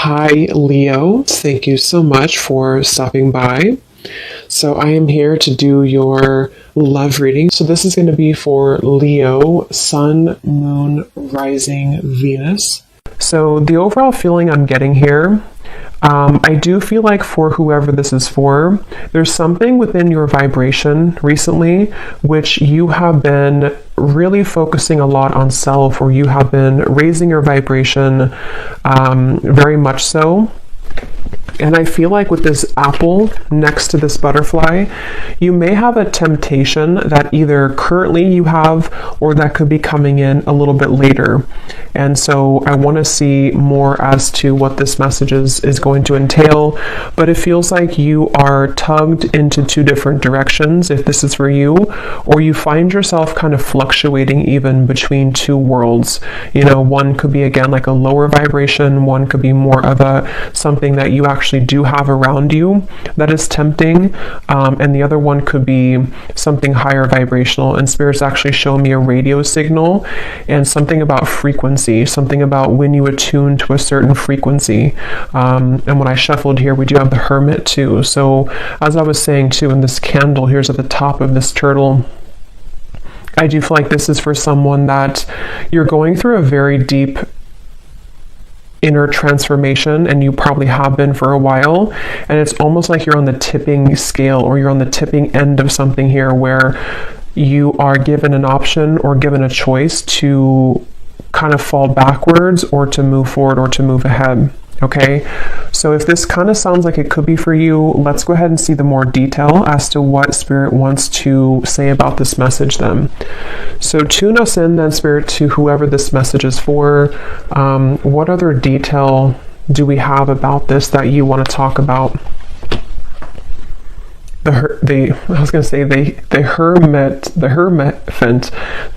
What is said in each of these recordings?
Hi, Leo. Thank you so much for stopping by. So I am here to do your love reading. So this is going to be for Leo, Sun, Moon, Rising, Venus. So the overall feeling I'm getting here, I do feel like for whoever this is for, there's something within your vibration recently which you have been really focusing a lot on self, or you have been raising your vibration very much so. And I feel like with this apple next to this butterfly, you may have a temptation that either currently you have or that could be coming in a little bit later. And so I want to see more as to what this message is going to entail. But it feels like you are tugged into two different directions if this is for you, or you find yourself kind of fluctuating even between two worlds. You know, one could be again like a lower vibration, one could be more of something that you actually do have around you that is tempting, and the other one could be something higher vibrational. And Spirit's actually show me a radio signal and something about frequency, something about when you attune to a certain frequency. And when I shuffled here, we do have the Hermit too. So as I was saying too, in this candle here's at the top of this turtle, I do feel like this is for someone that you're going through a very deep inner transformation, and you probably have been for a while, and it's almost like you're on the tipping scale, or you're on the tipping end of something here where you are given an option or given a choice to kind of fall backwards or to move forward or to move ahead. Okay, so if this kind of sounds like it could be for you, let's go ahead and see the more detail as to what Spirit wants to say about this message then. So tune us in then, Spirit, to whoever this message is for. What other detail do we have about this that you want to talk about? The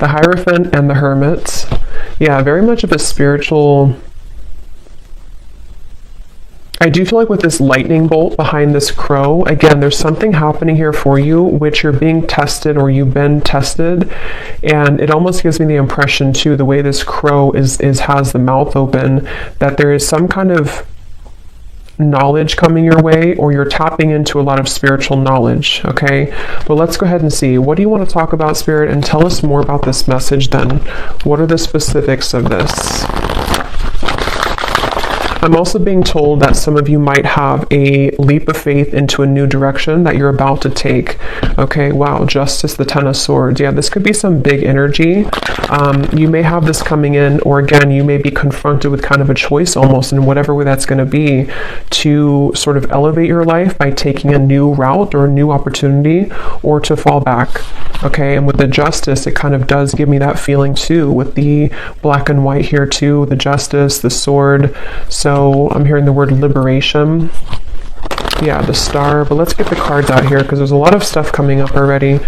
Hierophant and the Hermit. Yeah, very much of a spiritual. I do feel like with this lightning bolt behind this crow, again, there's something happening here for you, which you're being tested, or you've been tested. And it almost gives me the impression too, the way this crow has the mouth open, that there is some kind of knowledge coming your way, or you're tapping into a lot of spiritual knowledge. Okay, but let's go ahead and see, what do you want to talk about, Spirit, and tell us more about this message then. What are the specifics of this? I'm also being told that some of you might have a leap of faith into a new direction that you're about to take. Okay, wow, Justice, the Ten of Swords. Yeah, this could be some big energy. You may have this coming in, or again, you may be confronted with kind of a choice almost, in whatever way that's going to be, to sort of elevate your life by taking a new route or a new opportunity, or to fall back. Okay, and with the Justice, it kind of does give me that feeling too, with the black and white here too, the Justice, the Sword. So I'm hearing the word liberation. Yeah, the Star. But let's get the cards out here, because there's a lot of stuff coming up already.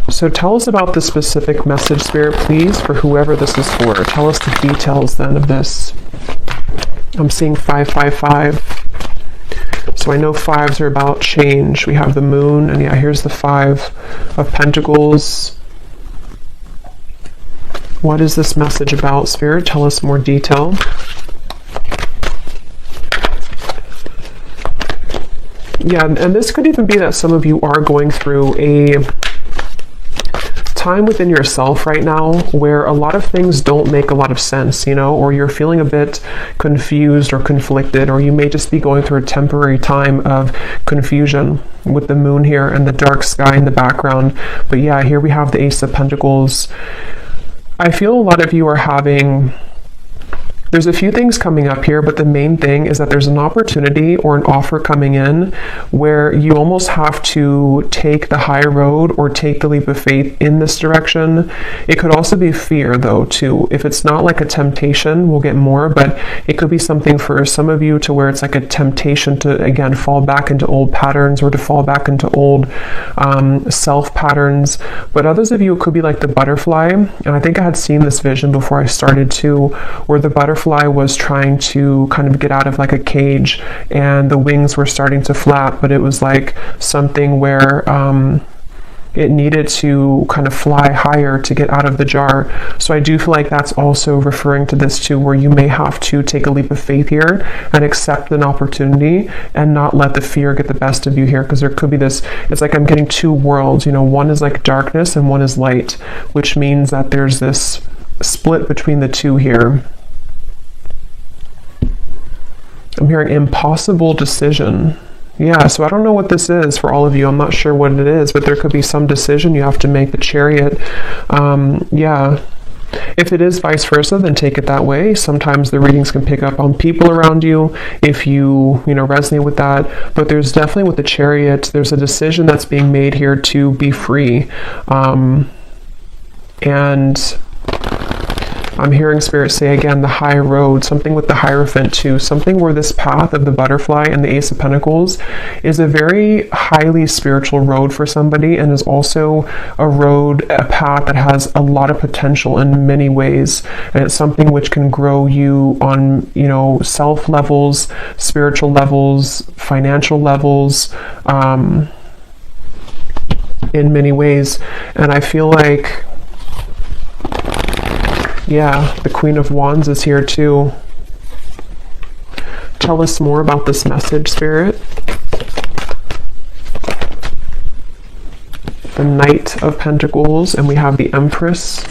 So tell us about the specific message, Spirit, please, for whoever this is for. Tell us the details then of this. I'm seeing 555. So I know fives are about change. We have the Moon, and yeah, here's the Five of Pentacles. What is this message about, Spirit? Tell us more detail. Yeah, and this could even be that some of you are going through a time within yourself right now where a lot of things don't make a lot of sense, you know, or you're feeling a bit confused or conflicted, or you may just be going through a temporary time of confusion with the Moon here and the dark sky in the background. But yeah, here we have the Ace of Pentacles. I feel a lot of you are having... There's a few things coming up here, but the main thing is that there's an opportunity or an offer coming in where you almost have to take the high road or take the leap of faith in this direction. It could also be fear though too. If it's not like a temptation, we'll get more, but it could be something for some of you to where it's like a temptation to again fall back into old patterns, or to fall back into old self patterns. But others of you, it could be like the butterfly, and I think I had seen this vision before I started too, where the butterfly was trying to kind of get out of like a cage, and the wings were starting to flap, but it was like something where it needed to kind of fly higher to get out of the jar. So I do feel like that's also referring to this too, where you may have to take a leap of faith here and accept an opportunity and not let the fear get the best of you here, because there could be this, it's like I'm getting two worlds, you know, one is like darkness and one is light, which means that there's this split between the two here. I'm hearing impossible decision. Yeah, so I don't know what this is for all of you. I'm not sure what it is, but there could be some decision you have to make, the Chariot. Yeah. If it is vice versa, then take it that way. Sometimes the readings can pick up on people around you if you resonate with that. But there's definitely with the Chariot, there's a decision that's being made here to be free. And I'm hearing Spirit say again, the high road, something with the Hierophant too, something where this path of the butterfly and the Ace of Pentacles is a very highly spiritual road for somebody, and is also a road, a path that has a lot of potential in many ways. And it's something which can grow you on, self levels, spiritual levels, financial levels, in many ways. And I feel like, yeah, the Queen of Wands is here too. Tell us more about this message, Spirit. The Knight of Pentacles, and we have the Empress.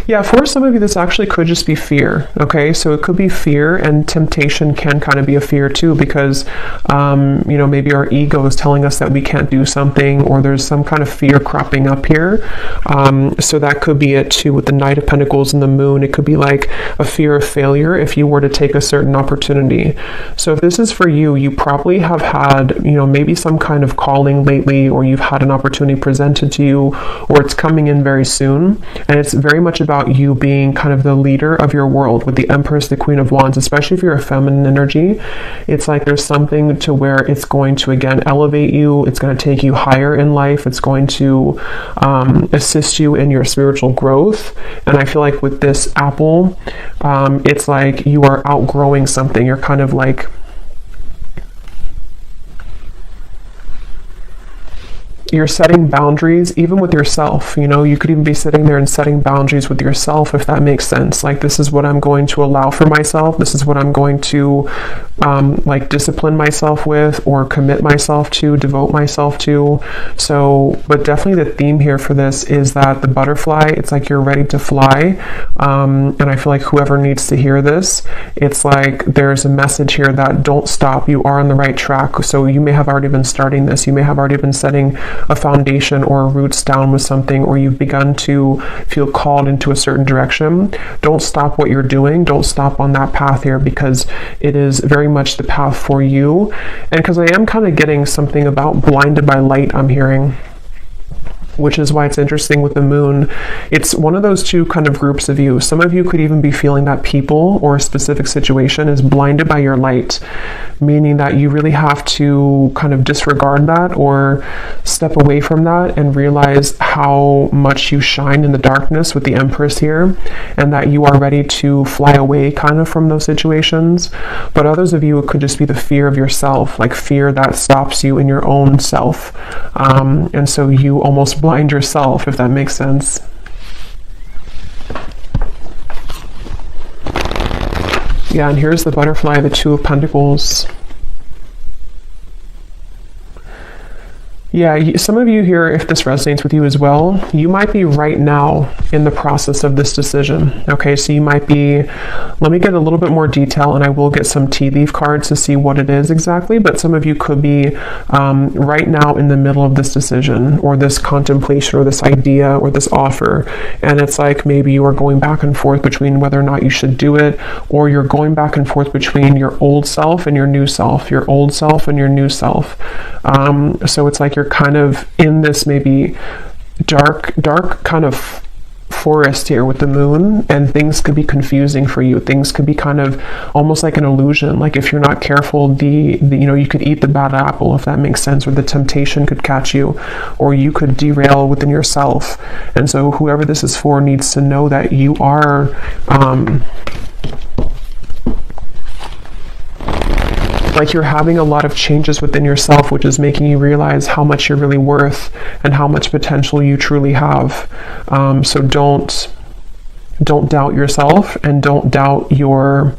Yeah, for some of you, this actually could just be fear, okay? So it could be fear, and temptation can kind of be a fear too, because, maybe our ego is telling us that we can't do something, or there's some kind of fear cropping up here. So that could be it too with the Knight of Pentacles and the Moon. It could be like a fear of failure if you were to take a certain opportunity. So if this is for you, you probably have had, maybe some kind of calling lately, or you've had an opportunity presented to you, or it's coming in very soon. And it's very much about you being kind of the leader of your world with the Empress, the Queen of Wands, especially if you're a feminine energy. It's like there's something to where it's going to, again, elevate you. It's going to take you higher in life. It's going to assist you in your spiritual growth. And I feel like with this apple, it's like you are outgrowing something. You're kind of like, you're setting boundaries even with yourself. You could even be sitting there and setting boundaries with yourself, if that makes sense. Like, this is what I'm going to allow for myself. This is what I'm going to discipline myself with, or commit myself to, devote myself to. So, but definitely the theme here for this is that the butterfly, it's like you're ready to fly. And I feel like whoever needs to hear this, it's like there's a message here that don't stop. You are on the right track. So you may have already been starting this. You may have already been setting a foundation or roots down with something, or you've begun to feel called into a certain direction. Don't stop what you're doing. Don't stop on that path here, because it is very much the path for you. And because I am kind of getting something about blinded by light, I'm hearing, which is why it's interesting with the Moon. It's one of those two kind of groups of you. Some of you could even be feeling that people or a specific situation is blinded by your light, meaning that you really have to kind of disregard that or step away from that and realize how much you shine in the darkness with the Empress here, and that you are ready to fly away kind of from those situations. But others of you, it could just be the fear of yourself, like fear that stops you in your own self. And so you almost blind yourself, if that makes sense. Yeah, and here's the butterfly, the Two of Pentacles. Yeah, some of you here, if this resonates with you as well, you might be right now in the process of this decision. Okay, so you might be, let me get a little bit more detail, and I will get some tea leaf cards to see what it is exactly, but some of you could be right now in the middle of this decision, or this contemplation, or this idea, or this offer. And it's like maybe you are going back and forth between whether or not you should do it, or you're going back and forth between your old self and your new self, your old self and your new self. So it's like you're kind of in this maybe dark kind of forest here with the Moon, and things could be confusing for you. Things could be kind of almost like an illusion. Like if you're not careful, you could eat the bad apple, if that makes sense, or the temptation could catch you, or you could derail within yourself. And so whoever this is for needs to know that you are like you're having a lot of changes within yourself, which is making you realize how much you're really worth and how much potential you truly have. So don't doubt yourself, and don't doubt your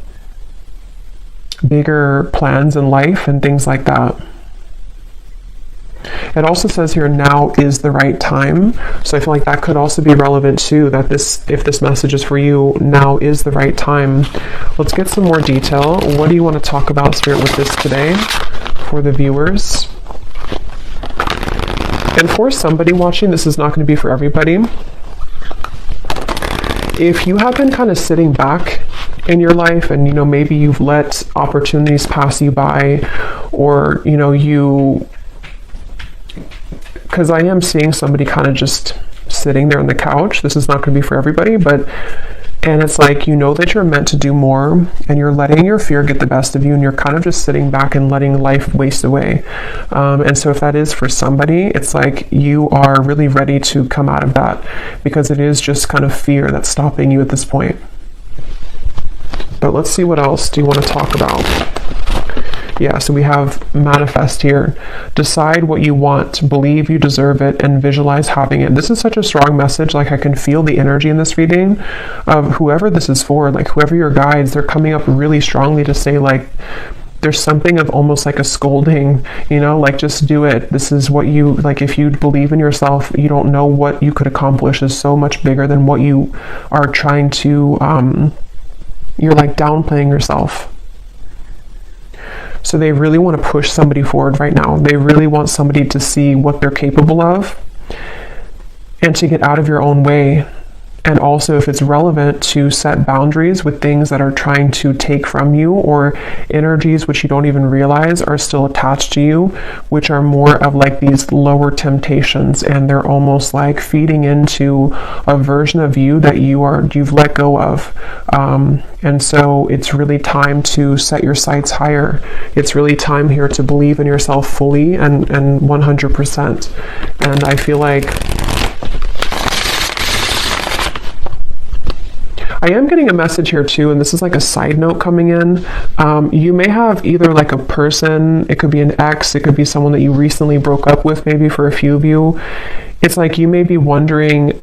bigger plans in life and things like that. It also says here, now is the right time. So I feel like that could also be relevant too, that if this message is for you, now is the right time. Let's get some more detail. What do you want to talk about, Spirit, with this today for the viewers? And for somebody watching, this is not going to be for everybody. If you have been kind of sitting back in your life and, you know, maybe you've let opportunities pass you by, or, you know, because I am seeing somebody kind of just sitting there on the couch. This is not going to be for everybody, and it's like, you know that you're meant to do more, and you're letting your fear get the best of you, and you're kind of just sitting back and letting life waste away. And so if that is for somebody, it's like you are really ready to come out of that, because it is just kind of fear that's stopping you at this point. But let's see, what else do you want to talk about? Yeah, so we have manifest here. Decide what you want, believe you deserve it, and visualize having it. This is such a strong message. Like, I can feel the energy in this reading of whoever this is for, like whoever your guides, they're coming up really strongly to say, like, there's something of almost like a scolding, you know, like, just do it. This is what you, like, if you believe in yourself, you don't know what you could accomplish is so much bigger than what you are trying to, you're like downplaying yourself. So they really want to push somebody forward right now. They really want somebody to see what they're capable of and to get out of your own way. And also, if it's relevant, to set boundaries with things that are trying to take from you, or energies which you don't even realize are still attached to you, which are more of like these lower temptations, and they're almost like feeding into a version of you that you've let go of. And so it's really time to set your sights higher. It's really time here to believe in yourself fully and 100%. And I feel like I am getting a message here too, and this is like a side note coming in. You may have either like a person, it could be an ex, it could be someone that you recently broke up with, maybe for a few of you. It's like you may be wondering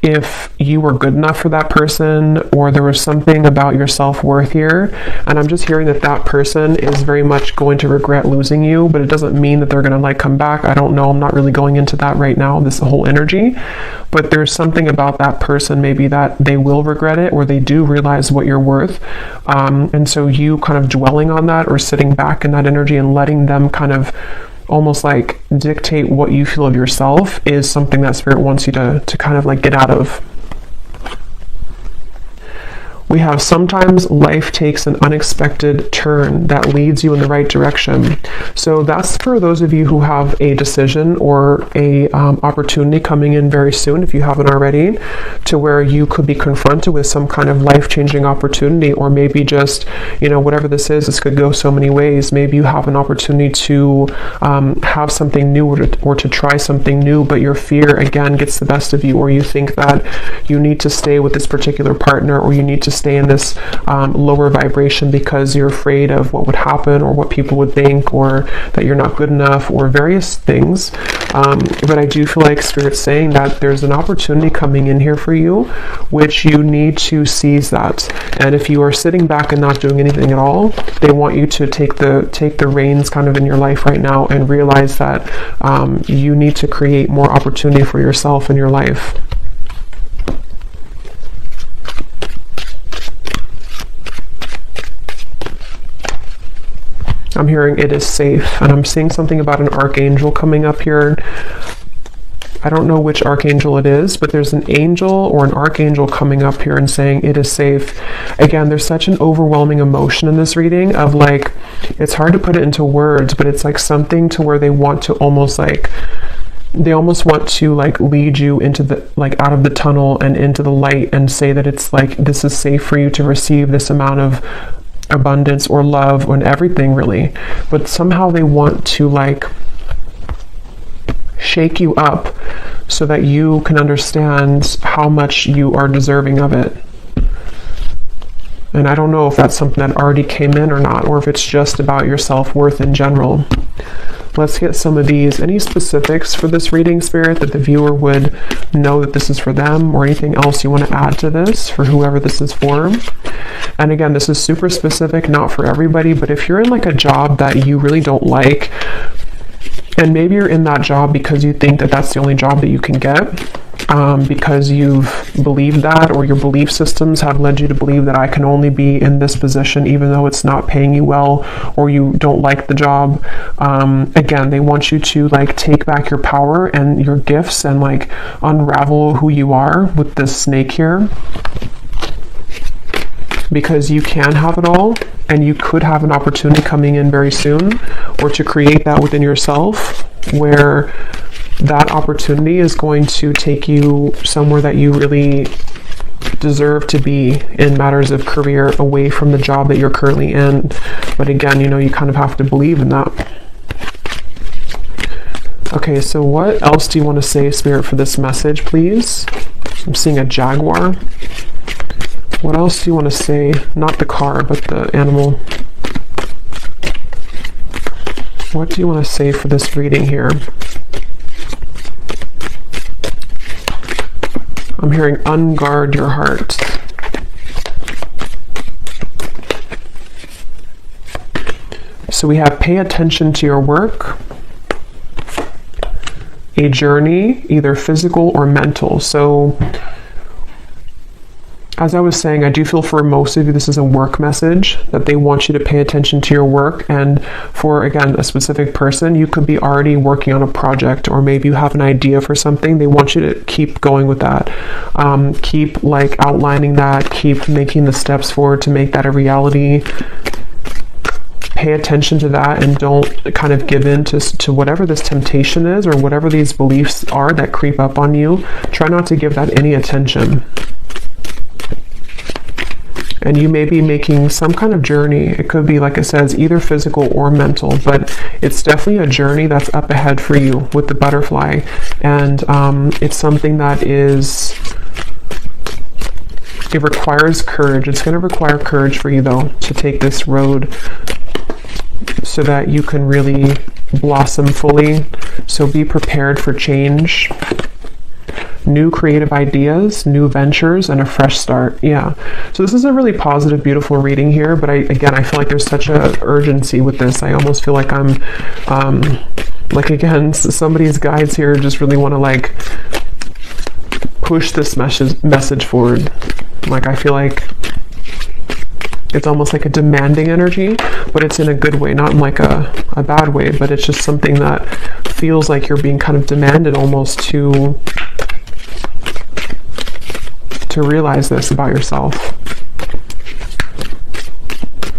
if you were good enough for that person, or there was something about your self-worth here. And I'm just hearing that that person is very much going to regret losing you, but it doesn't mean that they're going to like come back. I don't know. I'm not really going into that right now, this whole energy. But there's something about that person, maybe that they will regret it, or they do realize what you're worth. And so you kind of dwelling on that, or sitting back in that energy and letting them kind of almost like dictate what you feel of yourself, is something that Spirit wants you to kind of like get out of. We have, sometimes life takes an unexpected turn that leads you in the right direction. So that's for those of you who have a decision or a opportunity coming in very soon, if you haven't already, to where you could be confronted with some kind of life-changing opportunity, or maybe just, you know, whatever this is, this could go so many ways. Maybe you have an opportunity to have something new, or to try something new, but your fear again gets the best of you, or you think that you need to stay with this particular partner, or you need to stay in this lower vibration because you're afraid of what would happen, or what people would think, or that you're not good enough, or various things. But I do feel like Spirit's saying that there's an opportunity coming in here for you, which you need to seize that. And if you are sitting back and not doing anything at all, they want you to take the reins kind of in your life right now, and realize that you need to create more opportunity for yourself in your life. I'm hearing it is safe, and I'm seeing something about an archangel coming up here. I don't know which archangel it is, but there's an angel or an archangel coming up here and saying it is safe. Again, there's such an overwhelming emotion in this reading of like, it's hard to put it into words, but it's like something to where they want to almost like, they almost want to like lead you into the, like out of the tunnel and into the light, and say that it's like, this is safe for you to receive this amount of abundance or love and everything, really. But somehow they want to like shake you up so that you can understand how much you are deserving of it. And I don't know if that's something that already came in or not, or if it's just about your self-worth in general. Let's get some of these. Any specifics for this reading, Spirit, that the viewer would know that this is for them, or anything else you want to add to this for whoever this is for? And again, this is super specific, not for everybody, but if you're in like a job that you really don't like, and maybe you're in that job because you think that that's the only job that you can get, because you've believed that, or your belief systems have led you to believe that I can only be in this position even though it's not paying you well, or you don't like the job. Again, they want you to like take back your power and your gifts and like unravel who you are with this snake here, because you can have it all, and you could have an opportunity coming in very soon, or to create that within yourself where that opportunity is going to take you somewhere that you really deserve to be in matters of career, away from the job that you're currently in. But again, you kind of have to believe in that. Okay, so what else do you want to say, Spirit, for this message, please? I'm seeing a jaguar. What else do you want to say? Not the car, but the animal. What do you want to say for this reading here? I'm hearing unguard your heart. So we have pay attention to your work, a journey, either physical or mental. So as I was saying, I do feel for most of you this is a work message, that they want you to pay attention to your work. And for, again, a specific person, you could be already working on a project, or maybe you have an idea for something. They want you to keep going with that. Keep like outlining that, keep making the steps forward to make that a reality. Pay attention to that, and don't kind of give in to whatever this temptation is, or whatever these beliefs are that creep up on you. Try not to give that any attention. And you may be making some kind of journey. It could be, like it says, either physical or mental, but it's definitely a journey that's up ahead for you with the butterfly. And it's something that it requires courage. It's going to require courage for you, though, to take this road so that you can really blossom fully. So be prepared for change. New creative ideas, new ventures, and a fresh start. Yeah. So this is a really positive, beautiful reading here, but I feel like there's such a urgency with this. I almost feel like I'm, again, somebody's guides here just really want to like push this message forward. Like, I feel like it's almost like a demanding energy, but it's in a good way, not in like a bad way, but it's just something that feels like you're being kind of demanded almost to realize this about yourself.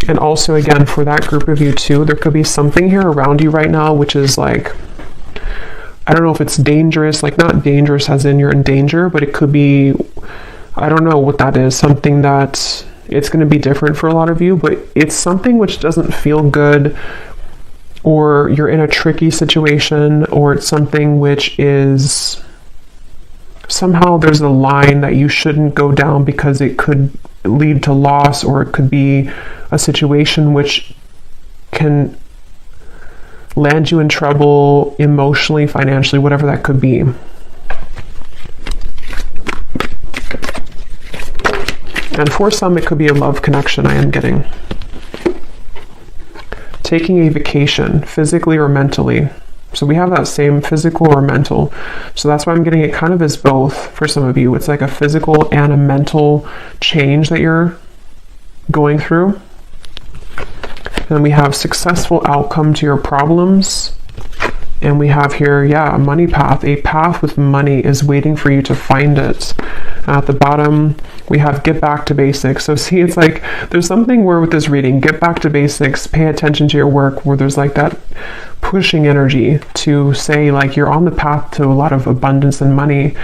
And also, again, for that group of you too, there could be something here around you right now which is like, I don't know if it's dangerous, like not dangerous as in you're in danger, but it could be, I don't know what that is, something that it's going to be different for a lot of you, but it's something which doesn't feel good, or you're in a tricky situation, or it's something which is somehow there's a line that you shouldn't go down because it could lead to loss, or it could be a situation which can land you in trouble emotionally, financially, whatever that could be. And for some, it could be a love connection, I am getting. Taking a vacation, physically or mentally. So we have that same physical or mental. So that's why I'm getting it kind of as both for some of you. It's like a physical and a mental change that you're going through. And then we have successful outcome to your problems. And we have here, a money path. A path with money is waiting for you to find it. At the bottom, we have get back to basics. So see, it's like there's something where with this reading, get back to basics, pay attention to your work, where there's like that pushing energy to say like you're on the path to a lot of abundance and money.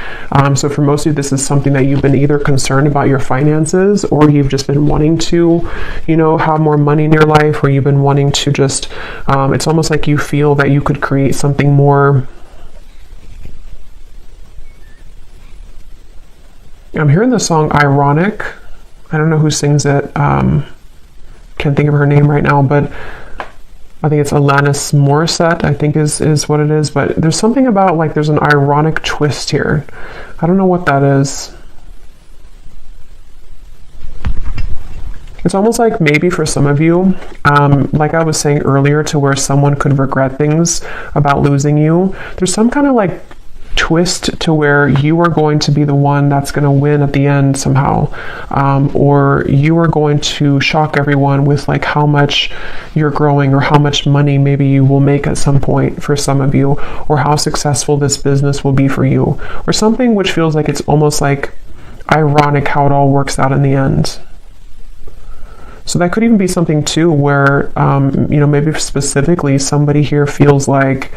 So for most of you, this is something that you've been either concerned about your finances, or you've just been wanting to, have more money in your life, or you've been wanting to just, it's almost like you feel that you could create something more. I'm hearing the song Ironic. I don't know who sings it. Can't think of her name right now, but I think it's Alanis Morissette, I think is what it is. But there's something about like there's an ironic twist here. I don't know what that is. It's almost like maybe for some of you, like I was saying earlier, to where someone could regret things about losing you. There's some kind of like twist to where you are going to be the one that's going to win at the end somehow, or you are going to shock everyone with like how much you're growing, or how much money maybe you will make at some point for some of you, or how successful this business will be for you, or something which feels like it's almost like ironic how it all works out in the end. So that could even be something too where, maybe specifically somebody here feels like,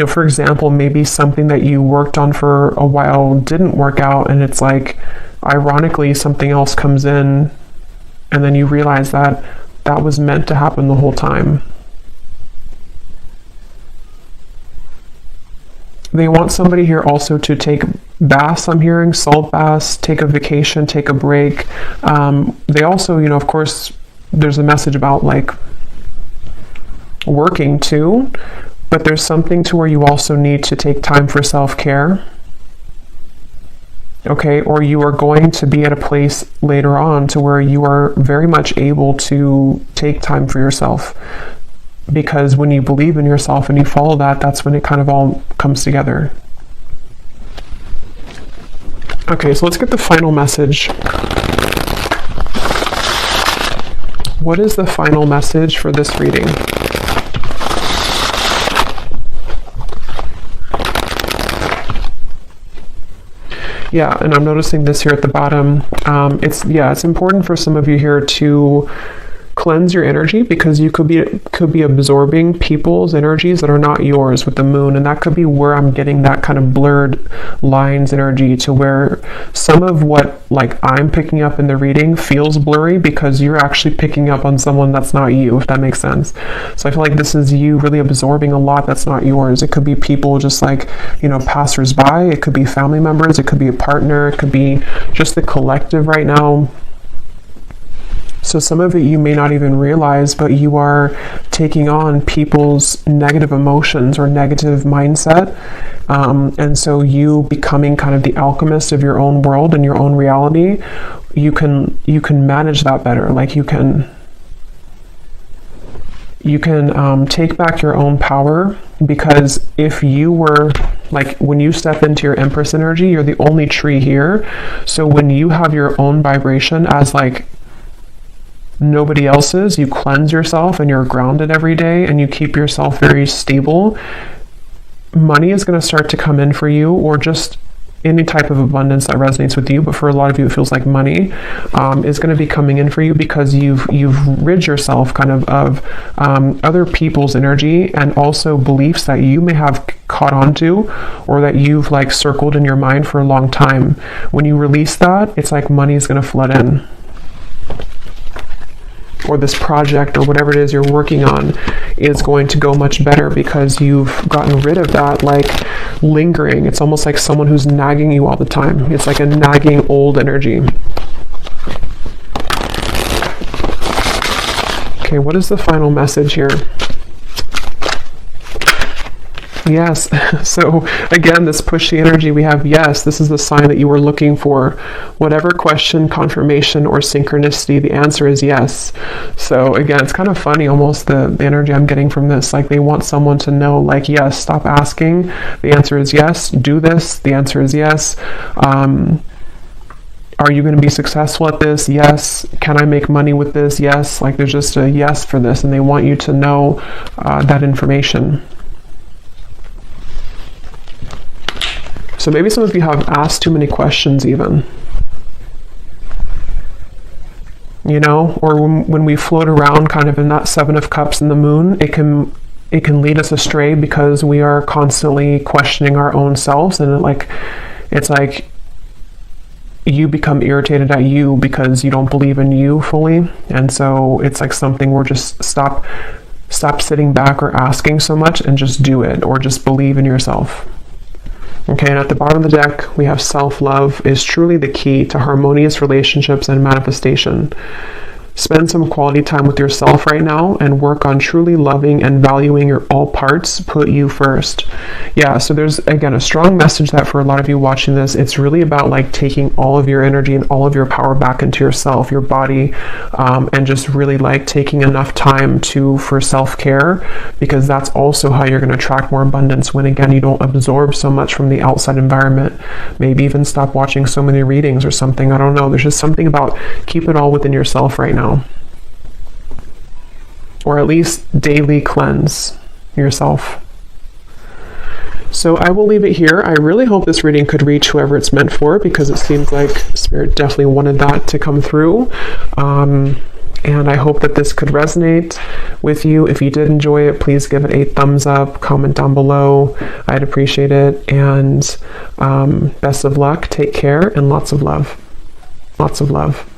for example, maybe something that you worked on for a while didn't work out, and it's like, ironically, something else comes in, and then you realize that that was meant to happen the whole time. They want somebody here also to take baths, I'm hearing, salt baths, take a vacation, take a break. They also, of course, there's a message about like working too, but there's something to where you also need to take time for self-care. Okay, or you are going to be at a place later on to where you are very much able to take time for yourself. Because when you believe in yourself and you follow that, that's when it kind of all comes together. Okay, so let's get the final message. What is the final message for this reading? Yeah, and I'm noticing this here at the bottom. It's important for some of you here to cleanse your energy, because you could be absorbing people's energies that are not yours with the moon, and that could be where I'm getting that kind of blurred lines energy, to where some of what like I'm picking up in the reading feels blurry because you're actually picking up on someone that's not you, if that makes sense. So I feel like this is you really absorbing a lot that's not yours. It could be people just like, passers-by, it could be family members, it could be a partner, it could be just the collective right now. So some of it you may not even realize, but you are taking on people's negative emotions or negative mindset. And so you becoming kind of the alchemist of your own world and your own reality, you can manage that better. Like you can take back your own power, because if you were like, when you step into your Empress energy, you're the only tree here. So when you have your own vibration as like nobody else's, you cleanse yourself and you're grounded every day and you keep yourself very stable, money is going to start to come in for you, or just any type of abundance that resonates with you. But for a lot of you, it feels like money is going to be coming in for you, because you've rid yourself kind of other people's energy, and also beliefs that you may have caught onto, or that you've like circled in your mind for a long time. When you release that, it's like money is going to flood in. Or this project or whatever it is you're working on is going to go much better, because you've gotten rid of that like lingering. It's almost like someone who's nagging you all the time. It's like a nagging old energy. Okay, what is the final message here? Yes. So again, this pushy energy, we have yes, this is the sign that you were looking for. Whatever question, confirmation, or synchronicity, the answer is yes. So again, it's kind of funny almost the energy I'm getting from this. Like they want someone to know, like, yes, stop asking. The answer is yes. Do this. The answer is yes. Are you going to be successful at this? Yes. Can I make money with this? Yes. Like there's just a yes for this, and they want you to know that information. So maybe some of you have asked too many questions even. Or when we float around kind of in that Seven of Cups in the moon, it can lead us astray, because we are constantly questioning our own selves, and it's like you become irritated at you because you don't believe in you fully. And so it's like something where just stop sitting back or asking so much, and just do it, or just believe in yourself. Okay, and at the bottom of the deck, we have self-love is truly the key to harmonious relationships and manifestation. Spend some quality time with yourself right now and work on truly loving and valuing your all parts. Put you first. Yeah, so there's, again, a strong message that for a lot of you watching this, it's really about like taking all of your energy and all of your power back into yourself, your body, and just really like taking enough time for self-care, because that's also how you're going to attract more abundance when, again, you don't absorb so much from the outside environment. Maybe even stop watching so many readings or something. I don't know. There's just something about keep it all within yourself right now. Or at least daily cleanse yourself. So I will leave it here. I really hope this reading could reach whoever it's meant for, because it seems like Spirit definitely wanted that to come through. And I hope that this could resonate with you. If you did enjoy it, please give it a thumbs up, comment down below. I'd appreciate it. And best of luck, take care, and lots of love. Lots of love.